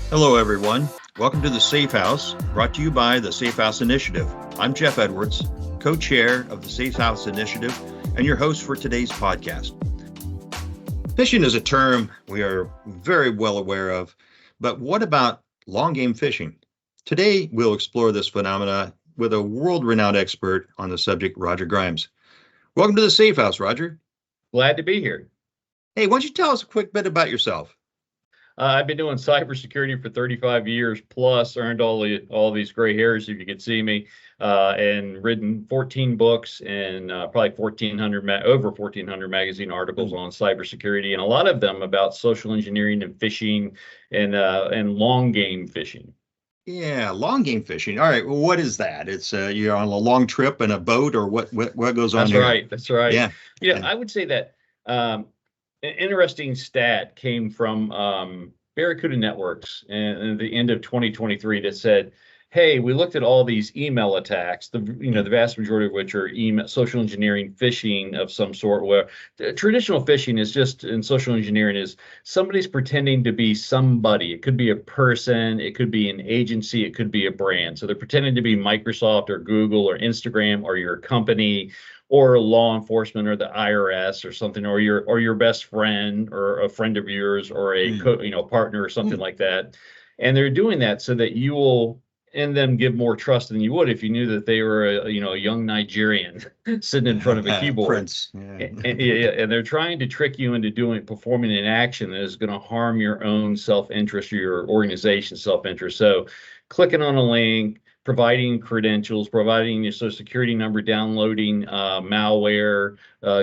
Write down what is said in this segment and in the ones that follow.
Hello, everyone. Welcome to the Safe House, brought to you by the SafeHouse Initiative. I'm Jeff Edwards, co-chair of the SafeHouse Initiative, and your host for today's podcast. Phishing is a term we are very well aware of, but what about long game phishing? Today, we'll explore this phenomena with a world-renowned expert on the subject, Roger Grimes. Welcome to the Safe House, Roger. Glad to be here. Hey, why don't you tell us a quick bit about yourself? I've been doing cybersecurity for 35 years plus, earned all these gray hairs if you could see me, and written 14 books and probably over 1,400 magazine articles on cybersecurity, and a lot of them about social engineering and phishing and long game phishing. Yeah, long game fishing. All right. Well, what is that? It's you're on a long trip in a boat, or what goes on That's here? right. That's right. Yeah. I would say that an interesting stat came from Barracuda Networks at the end of 2023 that said, "Hey, we looked at all these email attacks, the vast majority of which are email, social engineering, phishing of some sort. Where traditional phishing is just in social engineering is somebody's pretending to be somebody. It could be a person, it could be an agency, it could be a brand. So they're pretending to be Microsoft or Google or Instagram or your company." Or law enforcement or the IRS or something, or your best friend or a friend of yours or a partner or something like that, and they're doing that so that you will in them give more trust than you would if you knew that they were a young Nigerian sitting in front of a keyboard. Prince. Yeah. And they're trying to trick you into performing an action that is going to harm your own self-interest or your organization's self-interest. So clicking on a link, providing credentials, providing your social security number, downloading malware,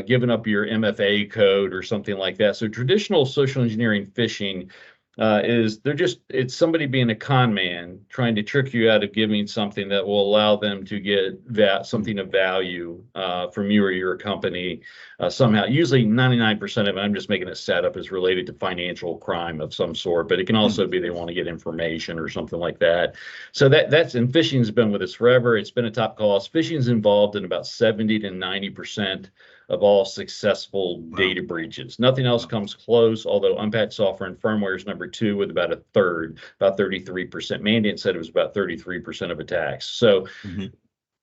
giving up your MFA code or something like that. So traditional social engineering phishing it's somebody being a con man trying to trick you out of giving something that will allow them to get something of value from you or your company somehow. Usually 99% of it, I'm just making a setup, is related to financial crime of some sort, but it can also be they want to get information or something like that. So and phishing's been with us forever. It's been a top cause. Phishing's involved in about 70 to 90% of all successful data breaches. Nothing else comes close, although unpatched software and firmware is number two with about a third, about 33%. Mandiant said it was about 33% of attacks. So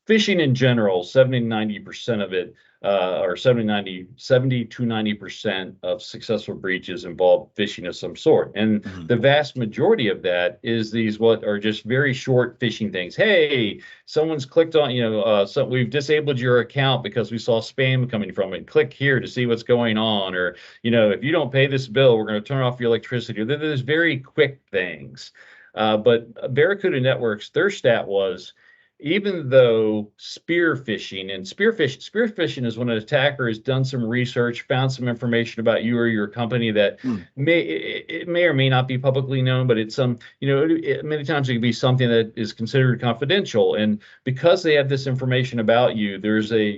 phishing in general, 70 to 90% of it, or 70 to 90% of successful breaches involve phishing of some sort. And the vast majority of that is what are just very short phishing things. Hey, someone's clicked on, so we've disabled your account because we saw spam coming from it. Click here to see what's going on. Or, if you don't pay this bill, we're going to turn off your electricity. There's very quick things. But Barracuda Networks, their stat was, even though spear phishing is when an attacker has done some research, found some information about you or your company that may or may not be publicly known, but it's many times it can be something that is considered confidential. And because they have this information about you,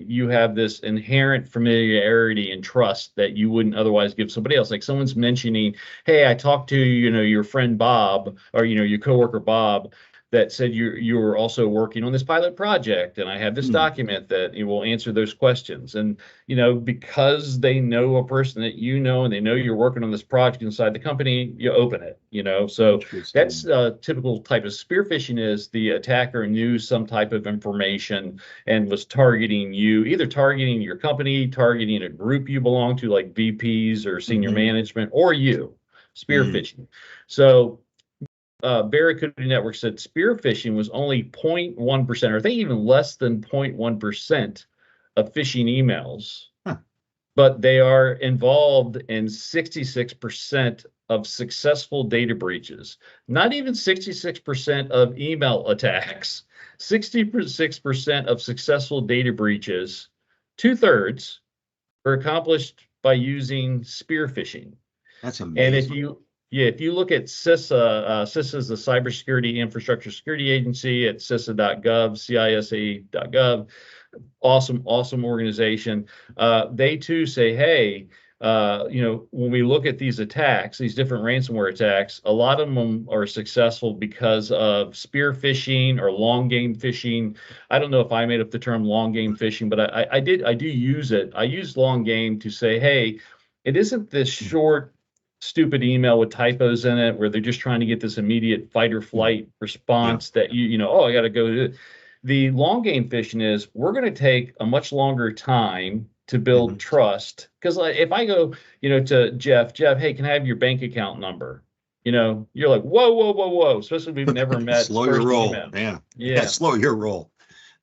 you have this inherent familiarity and trust that you wouldn't otherwise give somebody else. Like someone's mentioning, hey, I talked to your friend Bob, or your coworker Bob, that said you were also working on this pilot project, and I have this document that will answer those questions. And because they know a person that and they know you're working on this project inside the company, you open it. So that's a typical type of spear phishing. Is the attacker knew some type of information and was targeting you, either targeting your company, targeting a group you belong to, like VPs or senior management, or you. Spear phishing. So Barracuda Network said spear phishing was only 0.1%, or I think even less than 0.1% of phishing emails, but they are involved in 66% of successful data breaches. Not even 66% of email attacks, 66% of successful data breaches, 2/3 are accomplished by using spear phishing. That's amazing. And if you look at CISA, CISA is the Cybersecurity Infrastructure Security Agency at CISA.gov, CISA.gov. Awesome organization. They too say, hey, when we look at these attacks, these different ransomware attacks, a lot of them are successful because of spear phishing or long game phishing. I don't know if I made up the term long game phishing, but I do use it. I use long game to say, hey, it isn't this short stupid email with typos in it, where they're just trying to get this immediate fight or flight response that oh, I got to go to it. The long game phishing is we're going to take a much longer time to build trust. Because if I go, to Jeff, hey, can I have your bank account number? You're like, whoa, whoa, whoa, whoa. Especially if we've never met. Slow your roll. Yeah. Slow your roll.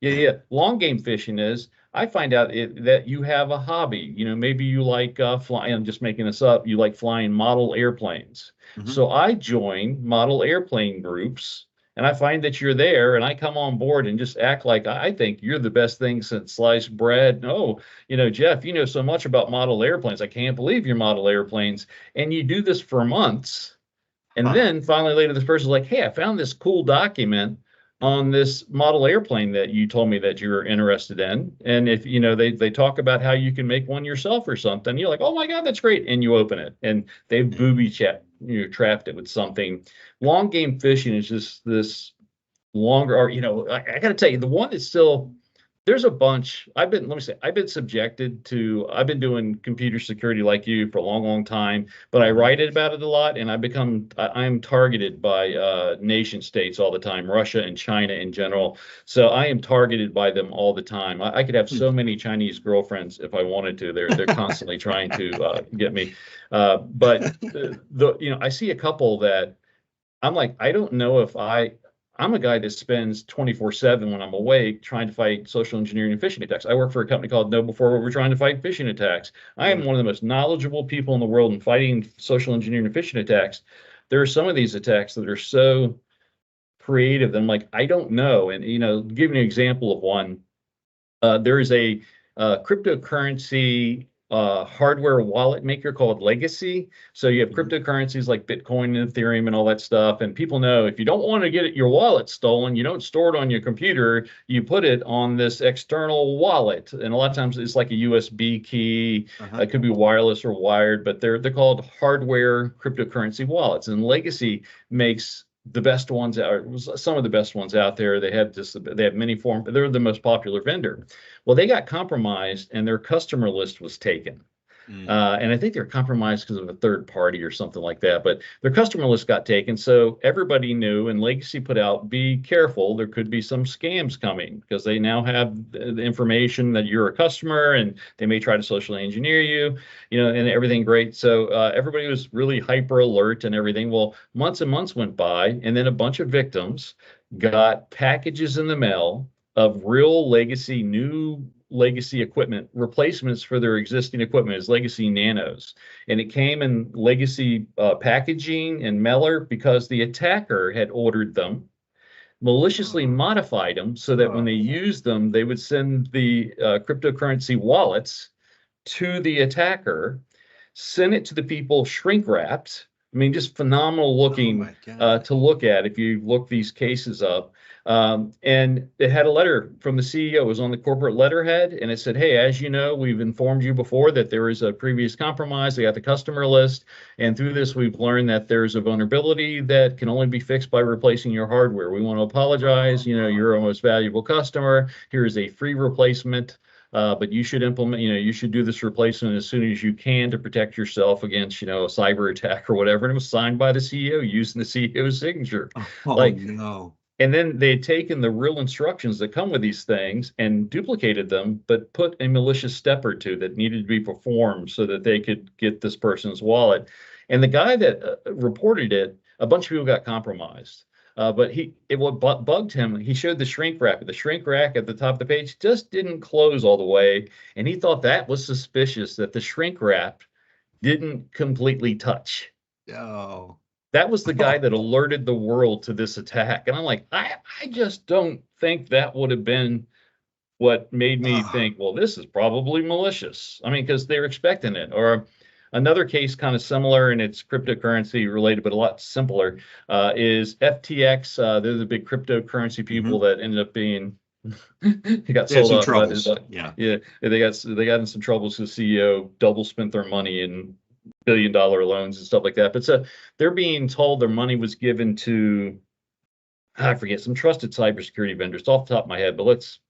Yeah. Long game phishing is I find out that you have a hobby. Maybe you like flying. I'm just making this up. You like flying model airplanes. So I join model airplane groups, and I find that you're there, and I come on board and just act like I think you're the best thing since sliced bread. No, Jeff, you know so much about model airplanes. I can't believe you're model airplanes. And you do this for months. And then finally later, this person's like, hey, I found this cool document on this model airplane that you told me that you were interested in. And if, they talk about how you can make one yourself or something, you're like, oh my God, that's great. And you open it and they've trapped it with something. Long game phishing is just this longer, or, I got to tell you, the one that's still, there's a bunch. I've been subjected to, I've been doing computer security like you for a long, long time, but I write about it a lot, and I'm targeted by nation states all the time, Russia and China in general. So I am targeted by them all the time. I could have so many Chinese girlfriends if I wanted to. They're constantly trying to get me. But I see a couple that I'm like, I don't know if I'm a guy that spends 24/7 when I'm awake trying to fight social engineering and phishing attacks. I work for a company called KnowBe4 where we're trying to fight phishing attacks. I am one of the most knowledgeable people in the world in fighting social engineering and phishing attacks. There are some of these attacks that are so creative that I'm like, I don't know. And, give you an example of one. There is a cryptocurrency hardware wallet maker called Legacy. So you have cryptocurrencies like Bitcoin and Ethereum and all that stuff. And people know if you don't want to get your wallet stolen, you don't store it on your computer, you put it on this external wallet. And a lot of times it's like a USB key. It could be wireless or wired, but they're called hardware cryptocurrency wallets. And Legacy makes the best ones out, some of the best ones out there. They have many forms, but they're the most popular vendor. Well, they got compromised and their customer list was taken. And I think they're compromised because of a third party or something like that, but their customer list got taken. So everybody knew, and Legacy put out, be careful, there could be some scams coming because they now have the information that you're a customer and they may try to socially engineer you, and everything great. So everybody was really hyper alert and everything. Well, months and months went by, and then a bunch of victims got packages in the mail of real new Legacy equipment, replacements for their existing equipment as Legacy Nanos. And it came in Legacy packaging and mailer because the attacker had ordered them, maliciously modified them so that when they used them, they would send the cryptocurrency wallets to the attacker, send it to the people shrink wrapped. I mean, just phenomenal looking to look at if you look these cases up. And it had a letter from the CEO. It was on the corporate letterhead, and it said, hey, as you know, we've informed you before that there is a previous compromise. They got the customer list, and through this, we've learned that there's a vulnerability that can only be fixed by replacing your hardware. We want to apologize. You're our most valuable customer. Here is a free replacement. But you should you should do this replacement as soon as you can to protect yourself against, a cyber attack or whatever. And it was signed by the CEO using the CEO's signature. No. And then they had taken the real instructions that come with these things and duplicated them, but put a malicious step or two that needed to be performed so that they could get this person's wallet. And the guy that reported it, a bunch of people got compromised. But what bugged him, he showed the shrink wrap. The shrink wrap at the top of the page just didn't close all the way. And he thought that was suspicious that the shrink wrap didn't completely touch. Oh. That was the guy that alerted the world to this attack. And I'm like, I just don't think that would have been what made me think, well, this is probably malicious. I mean, because they're expecting it. Or another case kind of similar, and it's cryptocurrency related, but a lot simpler, is FTX. They're the big cryptocurrency people that ended up being he got sold out. They got in some troubles. The CEO double spent their money in billion-dollar loans and stuff like that. But so they're being told their money was given to, I forget, some trusted cybersecurity vendors. It's off the top of my head, but let's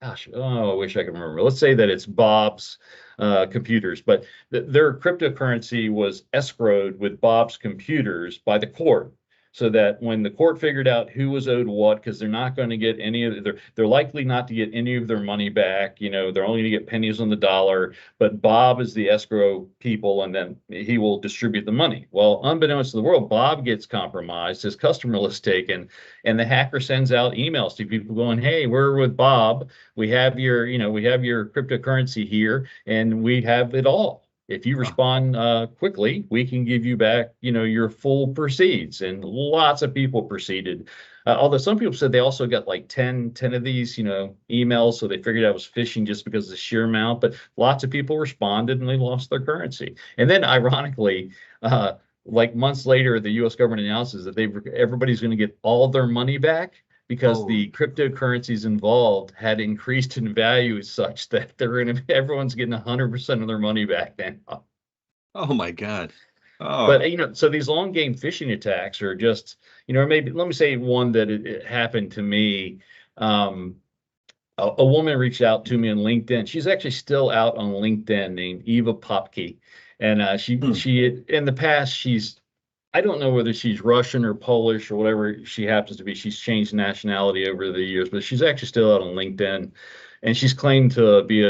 gosh, oh, I wish I could remember. Let's say that it's Bob's computers, but their cryptocurrency was escrowed with Bob's computers by the court. So that when the court figured out who was owed what, because they're not going to get any of they're likely not to get any of their money back. They're only going to get pennies on the dollar. But Bob is the escrow people, and then he will distribute the money. Well, unbeknownst to the world, Bob gets compromised, his customer list taken, and the hacker sends out emails to people going, "Hey, we're with Bob. We have your cryptocurrency here, and we have it all. If you respond quickly, we can give you back, your full proceeds." And lots of people proceeded. Although some people said they also got like 10 of these, emails. So they figured out it was phishing just because of the sheer amount. But lots of people responded and they lost their currency. And then ironically, like months later, the U.S. government announces that everybody's going to get all their money back, because the cryptocurrencies involved had increased in value such that everyone's getting 100% of their money back now. Oh my God. Oh. But so these long game phishing attacks are just, maybe let me say one that it happened to me. A woman reached out to me on LinkedIn. She's actually still out on LinkedIn, named Eva Popke. And she in the past, I don't know whether she's Russian or Polish or whatever she happens to be. She's changed nationality over the years, but she's actually still out on LinkedIn. And she's claimed to be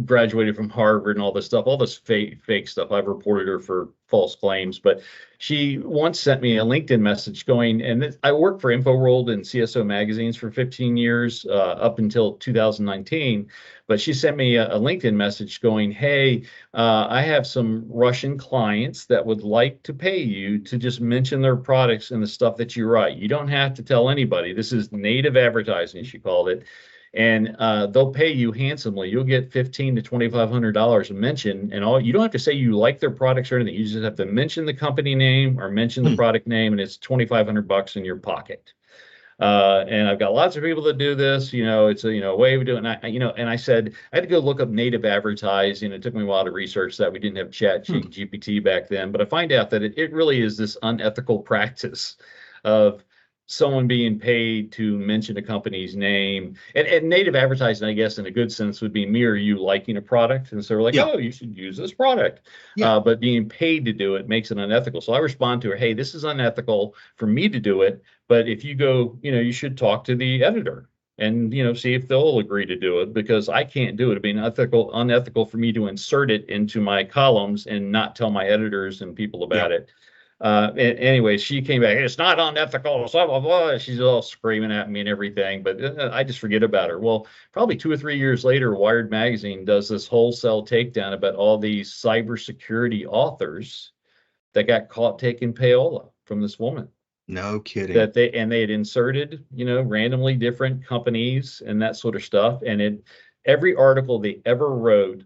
graduated from Harvard and all this stuff, all this fake stuff. I've reported her for false claims, but she once sent me a LinkedIn message going, and I worked for InfoWorld and CSO magazines for 15 years, up until 2019. But she sent me a LinkedIn message going, "Hey, I have some Russian clients that would like to pay you to just mention their products and the stuff that you write. You don't have to tell anybody. This is native advertising," she called it. "And they'll pay you handsomely. You'll get $1,500 to $2,500 a mention, and you don't have to say you like their products or anything. You just have to mention the company name or mention the product name, and it's $2,500 in your pocket." And I've got lots of people that do this. It's a way of doing it. And I said I had to go look up native advertising. It took me a while to research that. We didn't have GPT back then, but I find out that it really is this unethical practice of someone being paid to mention a company's name. And native advertising, I guess, in a good sense, would be me or you liking a product. And so we're like, "Oh, you should use this product." But being paid to do it makes it unethical. So I respond to her, "Hey, this is unethical for me to do it. But if you go, you should talk to the editor and, see if they'll agree to do it, because I can't do it. It'd be unethical for me to insert it into my columns and not tell my editors and people about it." Anyway, she came back, "It's not unethical, blah, blah, blah." She's all screaming at me and everything, but I just forget about her. Well, probably 2 or 3 years later, Wired Magazine does this wholesale takedown about all these cybersecurity authors that got caught taking payola from this woman. No kidding. That they had inserted, randomly different companies and that sort of stuff. And every article they ever wrote,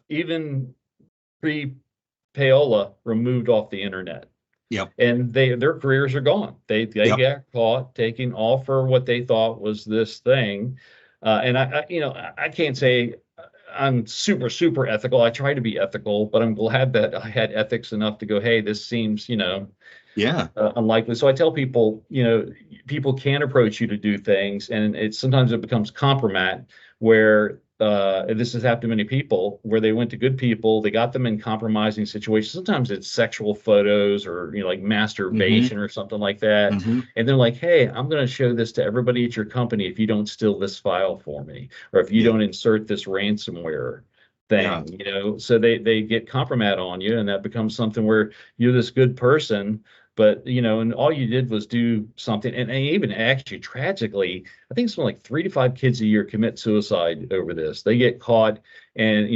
even pre-payola, removed off the internet. And their careers are gone. They got caught taking all for what they thought was this thing. And I can't say I'm super, super ethical. I try to be ethical, but I'm glad that I had ethics enough to go, "Hey, this seems, unlikely." So I tell people, people can approach you to do things, and sometimes it becomes compromat, where this has happened to many people, where they went to good people, they got them in compromising situations. Sometimes it's sexual photos or like masturbation or something like that, and they're like, "Hey, I'm going to show this to everybody at your company if you don't steal this file for me, or if you don't insert this ransomware thing." So they get compromat on you, and that becomes something where you're this good person, but and all you did was do something. And even actually, tragically, I think something like 3 to 5 kids a year commit suicide over this. They get caught, and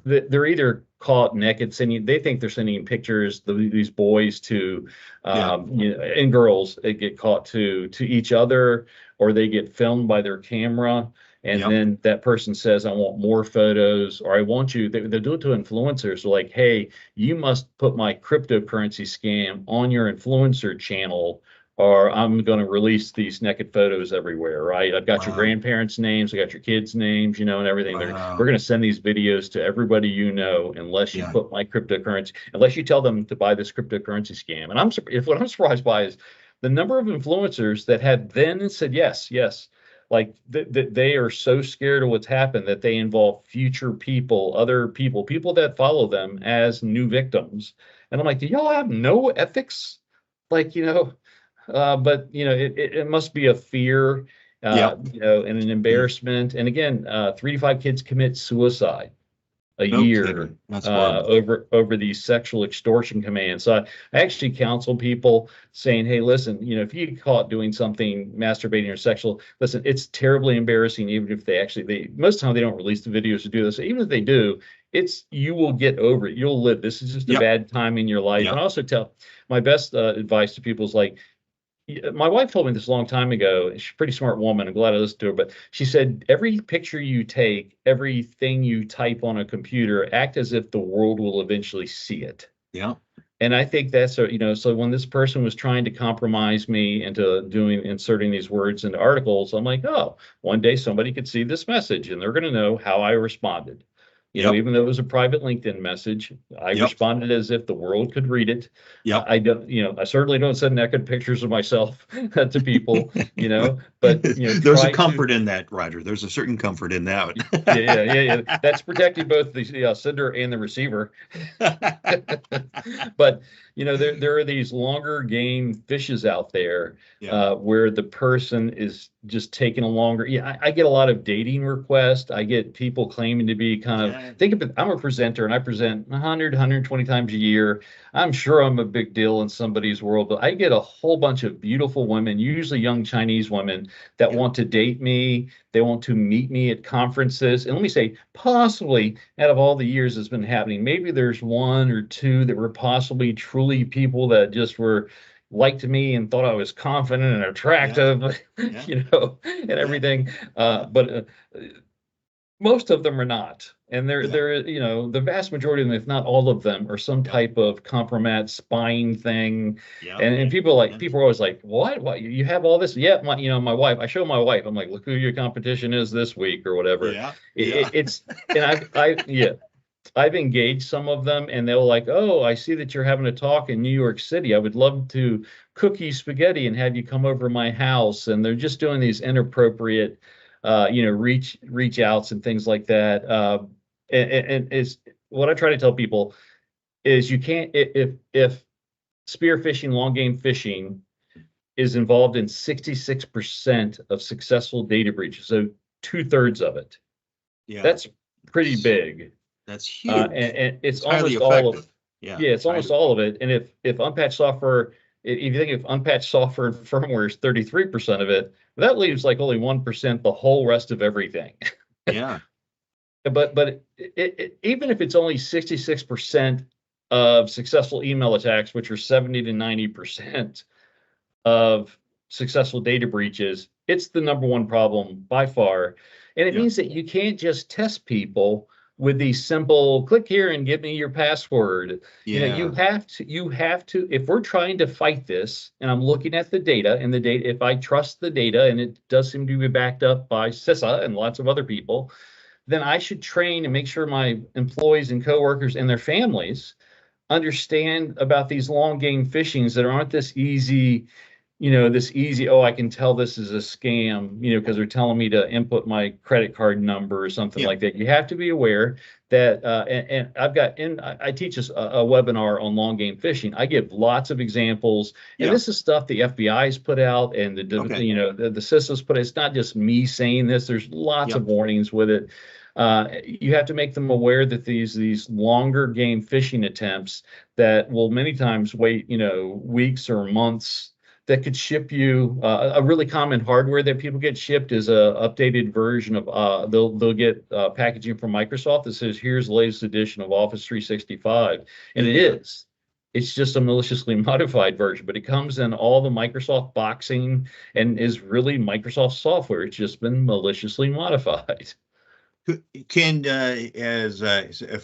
they're either caught naked they think they're sending pictures, these boys to and girls, they get caught to each other, or they get filmed by their camera. And then that person says, "I want more photos," or "I want you." They do it to influencers. They're like, "Hey, you must put my cryptocurrency scam on your influencer channel, or I'm going to release these naked photos everywhere." Right? "I've got your grandparents' names, I got your kids' names, and everything. We're going to send these videos to everybody unless you put my cryptocurrency, unless you tell them to buy this cryptocurrency scam." And what I'm surprised by is the number of influencers that had then said yes. like they are so scared of what's happened that they involve future people, other people that follow them as new victims. And I'm like, do y'all have no ethics? Like, but it must be a fear, Yeah. and an embarrassment. And again, 3 to 5 kids commit suicide a No year kidding. That's horrible. over these sexual extortion commands. So I actually counsel people saying, hey, listen, if you get caught doing something, masturbating or sexual, listen, it's terribly embarrassing. Even if they most of the time they don't release the videos to do this. Even if they do, you will get over it. You'll live. This is just a Yep. bad time in your life. Yep. And I also tell my best advice to people is like, my wife told me this a long time ago. She's a pretty smart woman. I'm glad I listened to her. But she said, every picture you take, everything you type on a computer, act as if the world will eventually see it. Yeah. And I think that's, so when this person was trying to compromise me into inserting these words into articles, I'm like, oh, one day somebody could see this message and they're going to know how I responded. Yep. Even though it was a private LinkedIn message, I Yep. responded as if the world could read it. Yep. I don't, I certainly don't send naked pictures of myself to people, but There's a comfort in that, Roger. There's a certain comfort in that. yeah. That's protecting both the sender and the receiver. But there are these longer game fishes out there where the person is just taking a longer. I get a lot of dating requests. I get people claiming to be kind of, think of it, I'm a presenter and I present 100, 120 times a year. I'm sure I'm a big deal in somebody's world, but I get a whole bunch of beautiful women, usually young Chinese women, that want to date me. They want to meet me at conferences. And let me say, possibly out of all the years it's been happening, maybe there's 1 or 2 that were possibly truly people that just liked me and thought I was confident and attractive, and everything. But most of them are not. And they're the vast majority of them, if not all of them, are some type of compromat spying thing. And people are always like, what you have all this? Yeah, my wife, I show my wife, I'm like, look who your competition is this week or whatever. It's and I've engaged some of them and they're like, oh, I see that you're having a talk in New York City. I would love to cook you spaghetti and have you come over to my house. And they're just doing these inappropriate reach outs and things like that. And is what I try to tell people is you can't, if spear phishing, long game phishing is involved in 66% of successful data breaches, so 2/3 of it. That's pretty big. That's huge. And it's almost all of it. It's almost all of it. And if unpatched software, if you think if unpatched software and firmware is 33% of it, that leaves like only 1% the whole rest of everything. Yeah. But even if it's only 66% of successful email attacks, which are 70 to 90% of successful data breaches, it's the number one problem by far. And it means that you can't just test people with these simple click here and give me your password. You have to, if we're trying to fight this, and I'm looking at the data, and the data, if I trust the data, and it does seem to be backed up by CISA and lots of other people, then I should train and make sure my employees and coworkers and their families understand about these long game phishings that aren't this easy, oh, I can tell this is a scam, because they're telling me to input my credit card number or something like that. You have to be aware that, and I teach a webinar on long game phishing. I give lots of examples, and this is stuff the FBI has put out and the CISA's put out. It's not just me saying this. There's lots of warnings with it. You have to make them aware that these longer game phishing attempts that will many times wait, weeks or months, that could ship you a really common hardware that people get shipped is a updated version of they'll get packaging from Microsoft that says here's the latest edition of Office 365, and it's just a maliciously modified version, but it comes in all the Microsoft boxing and is really Microsoft software. It's just been maliciously modified. If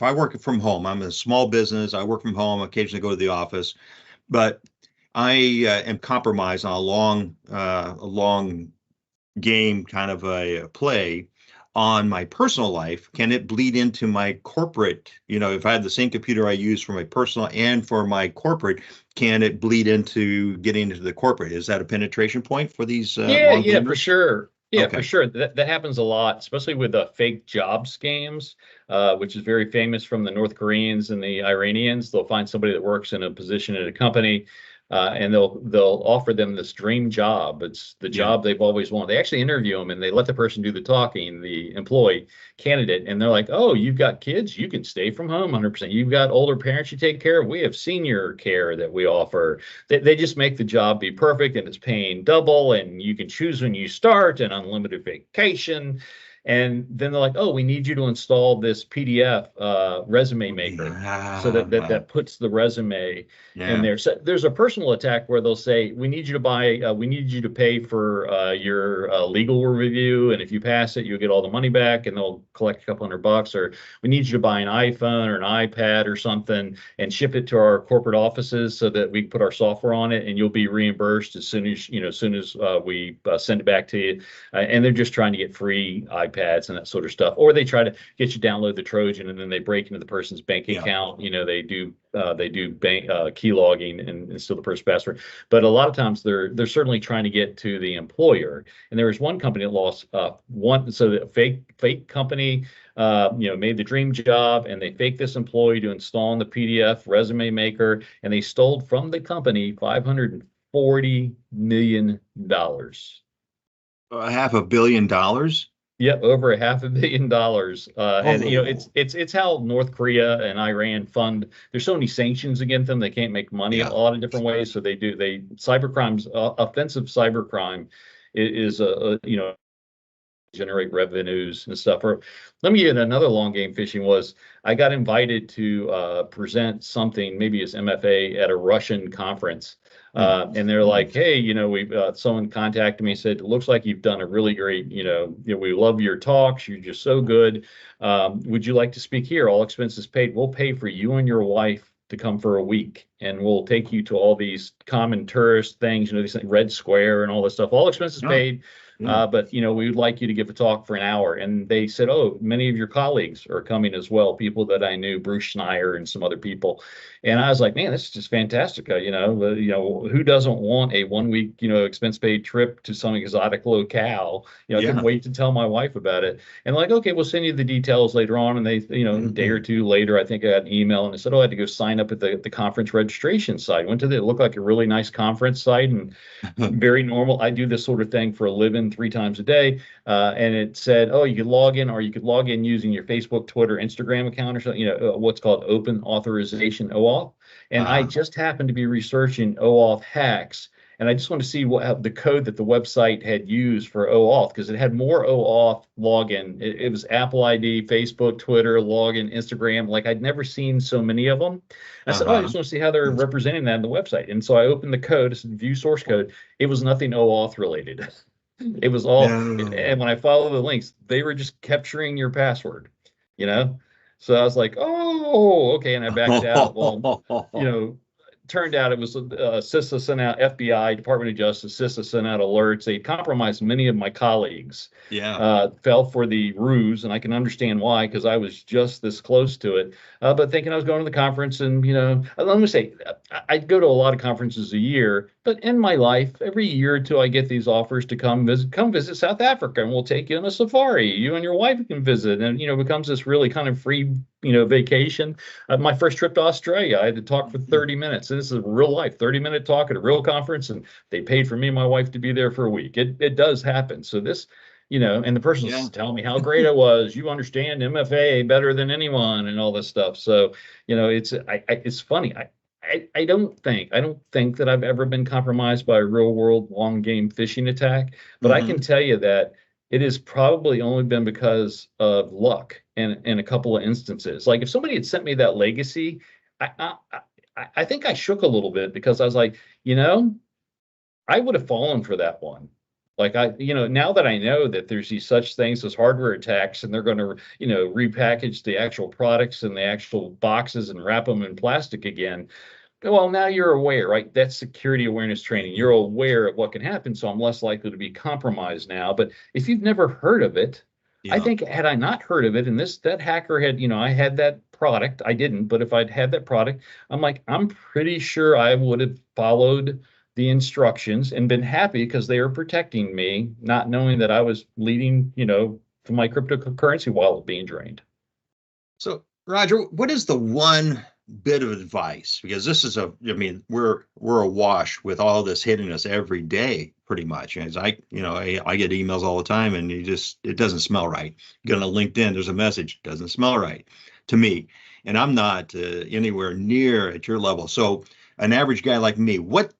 I work from home, I'm a small business, I work from home, occasionally go to the office, but I am compromised on a long game kind of a play on my personal life. Can it bleed into my corporate? If I had the same computer I use for my personal and for my corporate, can it bleed into getting into the corporate? Is that a penetration point for these? Yeah, for sure. Yeah, for Okay. sure. That happens a lot, especially with fake job scams, which is very famous from the North Koreans and the Iranians. They'll find somebody that works in a position at a company, and they'll offer them this dream job. It's the Yeah. job they've always wanted. They actually interview them and they let the person do the talking, the employee candidate, and they're like, "Oh, you've got kids, you can stay from home 100%. You've got older parents you take care of. We have senior care that we offer." They just make the job be perfect, and it's paying double, and you can choose when you start and unlimited vacation. And then they're like, "Oh, we need you to install this PDF resume maker." So that puts the resume in Yeah. there. So there's a personal attack where they'll say, "We need you to we need you to pay for your legal review, and if you pass it, you'll get all the money back," and they'll collect a couple $100. Or, "We need you to buy an iPhone or an iPad or something and ship it to our corporate offices so that we can put our software on it, and you'll be reimbursed as soon as we send it back to you." And they're just trying to get free iPads and that sort of stuff. Or they try to get you to download the Trojan, and then they break into the person's bank Yeah. account. They do bank key logging and steal the person's password. But a lot of times they're certainly trying to get to the employer. And there was one company that lost one. So the fake company made the dream job, and they faked this employee to install in the PDF resume maker, and they stole from the company $540 million. $500 million. Yep, over $500 million. And Oh, it's how North Korea and Iran fund. There's so many sanctions against them; they can't make money a yeah. lot of different ways. So they cybercrimes, offensive cybercrime is generate revenues and stuff. Or let me get another long game phishing was I got invited to present something, maybe as MFA at a Russian conference. Hmm. And they're like, "Hey, we've someone contacted me, said, it looks like you've done a really great, we love your talks. You're just so good. Would you like to speak here? All expenses paid. We'll pay for you and your wife to come for a week, and we'll take you to all these common tourist things, these things, Red Square and all this stuff, all expenses Oh, paid. yeah. But we would like you to give a talk for an hour." And they said, "Oh, many of your colleagues are coming as well, people that I knew, Bruce Schneier and some other people." And I was like, "Man, this is just fantastic." Who doesn't want a 1 week, expense paid trip to some exotic locale? I couldn't Yeah. wait to tell my wife about it. And like, "Okay, we'll send you the details later on." And they, a day or two later, I think I got an email, and they said, "Oh, I had to go sign up at the conference registration site." Went to it looked like a really nice conference site, and very normal. I do this sort of thing for a living 3 times a day. And it said, "Oh, you could log in, or you could log in using your Facebook, Twitter, Instagram account, or something, what's called open authorization OAuth." And I Uh, just happened to be researching OAuth hacks. And I just want to see the code that the website had used for OAuth, because it had more OAuth login. It was Apple ID, Facebook, Twitter, login, Instagram. Like, I'd never seen so many of them. I said, "Oh, I uh-huh. just want to see how they're representing that in the website." And so I opened the code, view source code. It was nothing OAuth related. It was all, No. and when I followed the links, they were just capturing your password, you know? So I was like, "Oh, okay." And I backed out. Well, you know, turned out it was CISA sent out, FBI, Department of Justice, CISA sent out alerts. They compromised many of my colleagues, Yeah. fell for the ruse, and I can understand why, because I was just this close to it. But thinking I was going to the conference, and let me say, I go to a lot of conferences a year, but in my life, every year or two, I get these offers to come visit South Africa, and we'll take you on a safari. You and your wife can visit, and it becomes this really kind of free, vacation. My first trip to Australia, I had to talk for 30 minutes. And this is a real life 30-minute talk at a real conference, and they paid for me and my wife to be there for a week. It does happen. So this, and the Yeah. person's telling me how great it was. You understand MFA better than anyone, and all this stuff. So, it's funny. I don't think that I've ever been compromised by a real world long game phishing attack, but I can Hmm. tell you that it has probably only been because of luck in a couple of instances. Like, if somebody had sent me that legacy, I think I shook a little bit, because I was like, I would have fallen for that one. Like, now that I know that there's these such things as hardware attacks, and they're going to, repackage the actual products and the actual boxes and wrap them in plastic again. Well, now you're aware, right? That's security awareness training. You're aware of what can happen, so I'm less likely to be compromised now. But if you've never heard of it, I Yeah. think, had I not heard of it, and that hacker had, I had that product, I didn't, but if I'd had that product, I'm pretty sure I would have followed the instructions and been happy because they were protecting me, not knowing that I was leading, to my cryptocurrency wallet being drained. So, Roger, what is the one bit of advice? Because this is we're awash with all this hitting us every day, pretty much. As I get emails all the time, and it doesn't smell right. You go to LinkedIn, there's a message, doesn't smell right to me, and I'm not anywhere near at your level. So, an average guy like me, what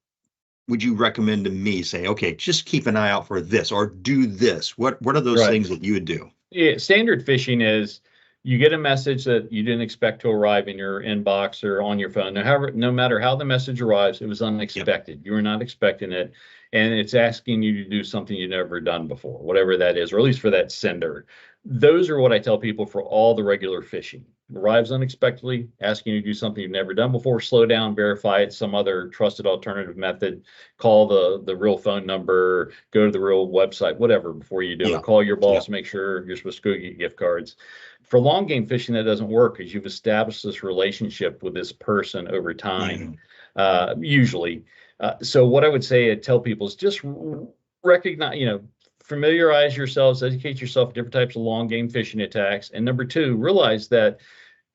would you recommend to me? Say, okay, just keep an eye out for this, or do this. What are those things that you would do? Yeah, standard phishing is you get a message that you didn't expect to arrive in your inbox or on your phone. No matter how the message arrives, it was unexpected. Yep. You were not expecting it. And it's asking you to do something you've never done before, whatever that is, or at least for that sender. Those are what I tell people for all the regular phishing. Arrives unexpectedly, asking you to do something you've never done before. Slow down, verify it, some other trusted alternative method. Call the real phone number, go to the real website, whatever, before you do it. Call your boss, make sure you're supposed to go get gift cards. For long game phishing, that doesn't work because you've established this relationship with this person over time, usually. So what I would say, tell people is just recognize, familiarize yourselves, educate yourself with different types of long game phishing attacks. And number two, realize that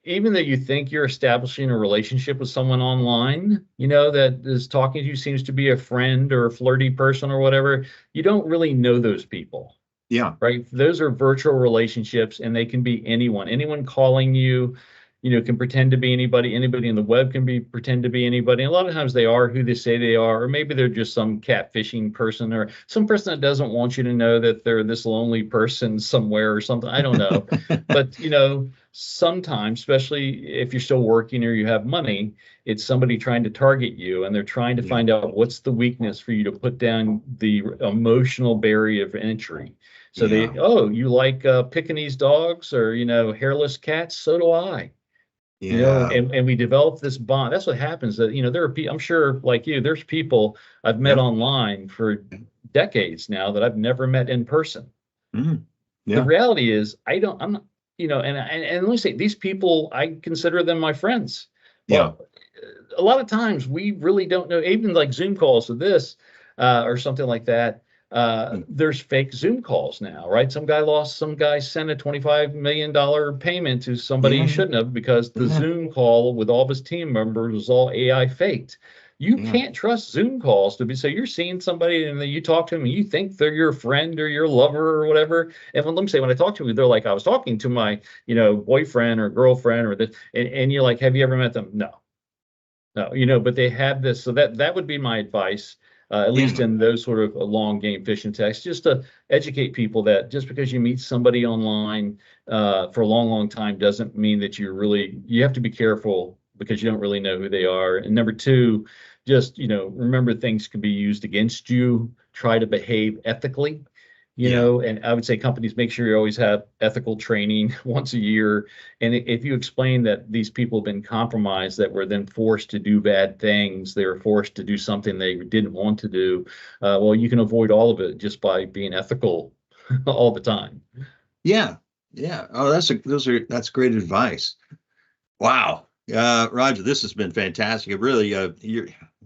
even though you think you're establishing a relationship with someone online, that is talking to you, seems to be a friend or a flirty person or whatever, you don't really know those people. Yeah. Right. Those are virtual relationships, and they can be anyone. Anyone calling you, can pretend to be anybody. Anybody in the web can pretend to be anybody. And a lot of times they are who they say they are, or maybe they're just some catfishing person or some person that doesn't want you to know that they're this lonely person somewhere or something. I don't know. But, sometimes, especially if you're still working or you have money, it's somebody trying to target you, and they're trying to find out what's the weakness for you to put down the emotional barrier of entry. So you like Pekingese dogs or, hairless cats? So do I. And we develop this bond. That's what happens. That there are people, I'm sure, like you, there's people I've met online for decades now that I've never met in person. The reality is, I'm not, and let me say, these people, I consider them my friends. Well, a lot of times we really don't know, even like Zoom calls to this or something like that. There's fake Zoom calls now, right? Some guy sent a $25 million payment to somebody he shouldn't have, because the Zoom call with all of his team members was all AI faked. You can't trust Zoom calls so you're seeing somebody and then you talk to them and you think they're your friend or your lover or whatever. And let me say, when I talk to them, they're like, I was talking to my, boyfriend or girlfriend or this, and you're like, have you ever met them? No, but they have this. So that would be my advice. At least in those sort of long game phishing attacks, just to educate people that just because you meet somebody online for a long, long time doesn't mean that you have to be careful, because you don't really know who they are. And number two, just, remember, things can be used against you. Try to behave ethically. And I would say companies, make sure you always have ethical training once a year. And if you explain that these people have been compromised, that were then forced to do bad things, they were forced to do something they didn't want to do, you can avoid all of it just by being ethical all the time. Yeah. Oh, that's great advice. Wow. Roger, this has been fantastic. It really,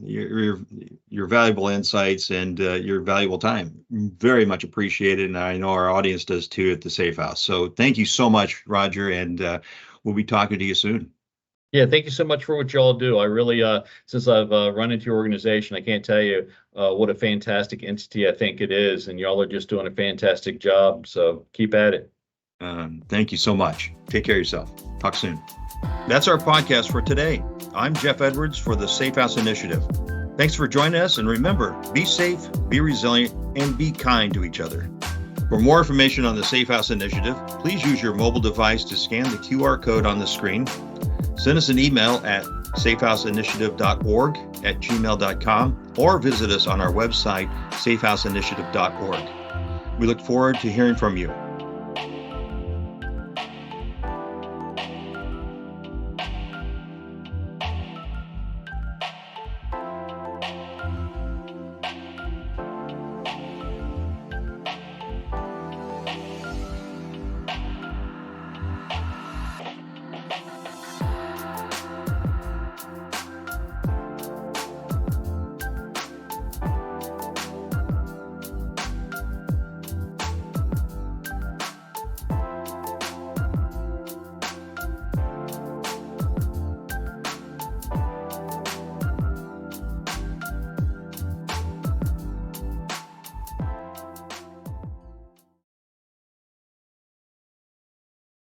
your valuable insights and your valuable time, very much appreciated, and I know our audience does too at the Safe House. So thank you so much, Roger, and we'll be talking to you soon. Yeah, thank you so much for what y'all do. I really, since I've run into your organization, I can't tell you what a fantastic entity I think it is, and y'all are just doing a fantastic job. So keep at it. Thank you so much. Take care of yourself. Talk soon. That's our podcast for today. I'm Jeff Edwards for the SafeHouse Initiative. Thanks for joining us, and remember, be safe, be resilient, and be kind to each other. For more information on the SafeHouse Initiative, please use your mobile device to scan the QR code on the screen. Send us an email at safehouseinitiative.org@gmail.com, or visit us on our website, safehouseinitiative.org. We look forward to hearing from you.